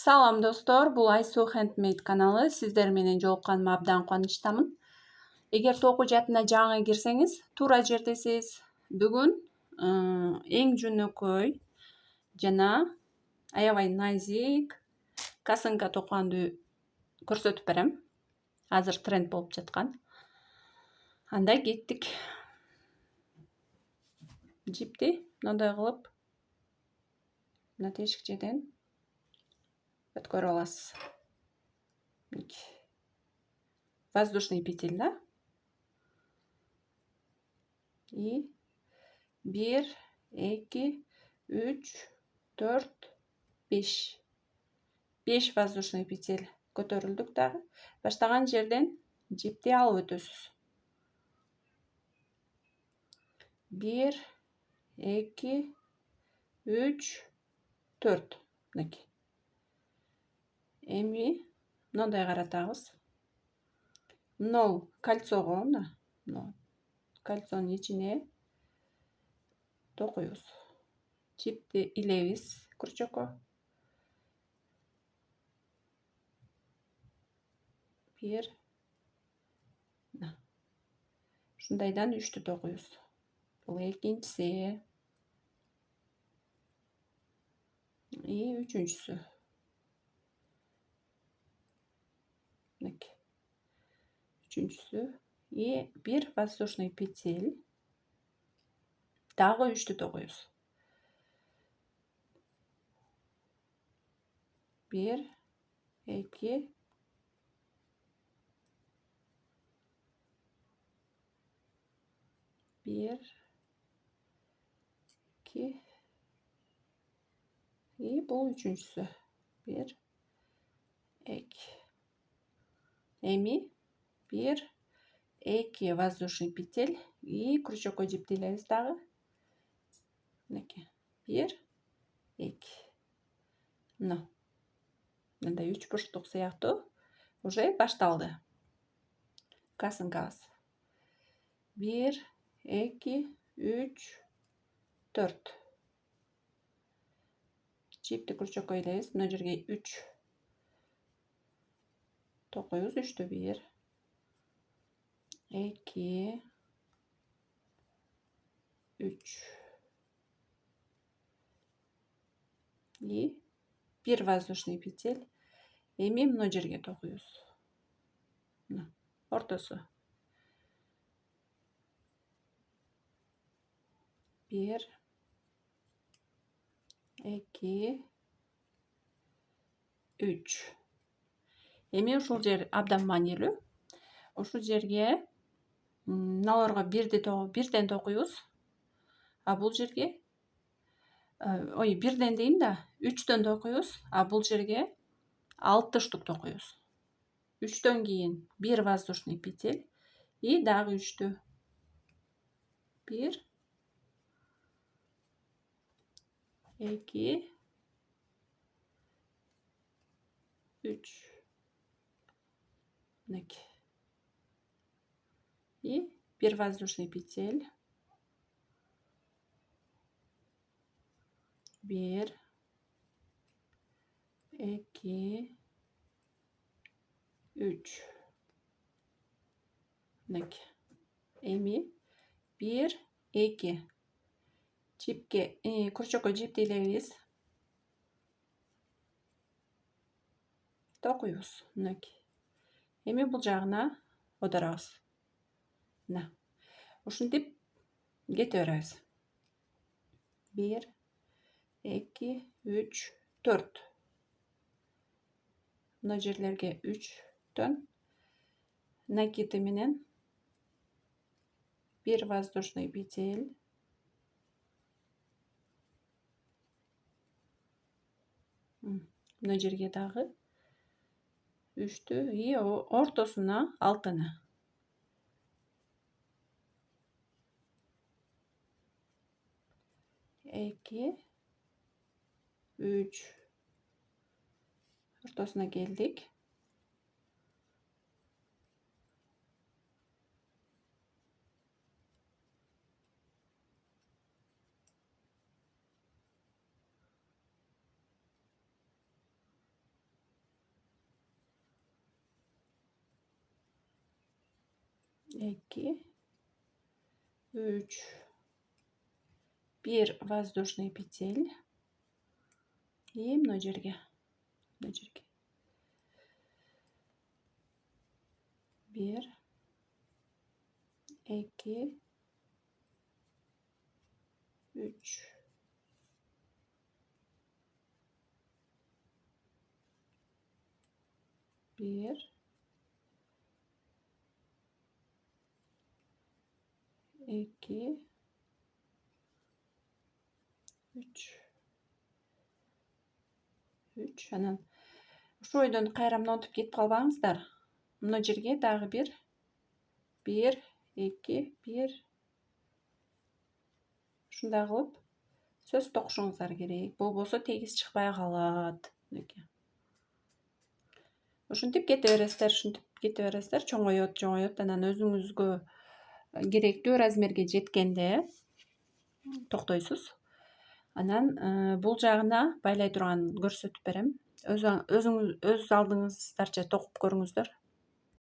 Салам достор, бул Айсу Handmade каналы. Сиздер менен жолукканыма абдан кубанычтамын. Эгер токуу жаатына жаңы кирсеңиз, туура жердесиз. Бүгүн эң жөнөкөй жана аябай назик косынка токуганды көрсөтүп берем. Азыр тренд болуп жаткан. Анда кеттик. Жипти мындай кылып мына тешик жерден өткөрүп аласыз. Воздушный петель, да? И 1, 2, 3, 4, 5. 5 воздушный петель көтөрүлдүк дагы. Баштаган жерден жипти алып өтөсүз. 1, 2, 3, 4. Мынакей. Эми мындай каратабыз. Мынау кольцого, мына кольцонун ичине токуйбуз. Жипти илебиз күрчөккө. 1. Ушундайдан 3тү токуйбуз. Бул экинчиси. И үчүнчүсү. Мынакей. Үчүнчүсү. И 1 воздушный петель. Дагы 3тү токуйбуз. 1, 2, 1, 2. И бул үчүнчүсү. 1, 2. Эми 1, 2 воздушный петель и крючокко жипти илебиз дагы. Мынакей. 1, 2. Мындай 3 бурчтук сыяктуу уже башталды. Косынкабыз. 1, 2, 3, 4. Жипти крючокко илебиз. Мына жерге 3 токуйбуз. 3тү 1, 2, 3. И 1 воздушный петель. Эми мына жерге токуйбуз. Мына ортосу. 1, 2, 3. Эми ушул жер абдан маанилүү. Ушул жерге мыналарга бирден токуйбуз. А бул жерге бирден дейм да, 3төн токуйбуз. А бул жерге 6 штук токуйбуз. 3төн кийин 1 воздушный петель и дагы 3тү. 1, 2, 3. Мынакей. И 1 воздушный петель. 1, 2, 3. Мынакей. Эми 1, 2. Жипке, крючокко жипти илебиз. Токуйбуз. Мынакей. Эми бул жагына оодарабыз. Мына. Ушинтип кете беребиз. 1, 2, 3, 4. Мына жерлерге 3төн накиды менен 1 воздушный петель. Мына жерге дагы 3тү и ортосуна 6-ны. 2, 3. Ортосуна келдик. 2, 3, 1 воздушный петель. И мына жерге. 1, 2, 3. 1, 2, 3. Анан ошол ойдон кайра мынтип кетип калбаңыздар. Мына жерге дагы 1, 2, 1. Ушундай кылып сөз токушуңуздар керек. Болбосо тегиз чыкпай калат. Ушинтип кете бересиздер, чоңойот. Анан өзүңүзгө керектүү размерге жеткенде токтойсуз. Анан бул жагына байлай турганын көрсөтүп берем. Өз алдыңыздарча токуп көрүңүздөр.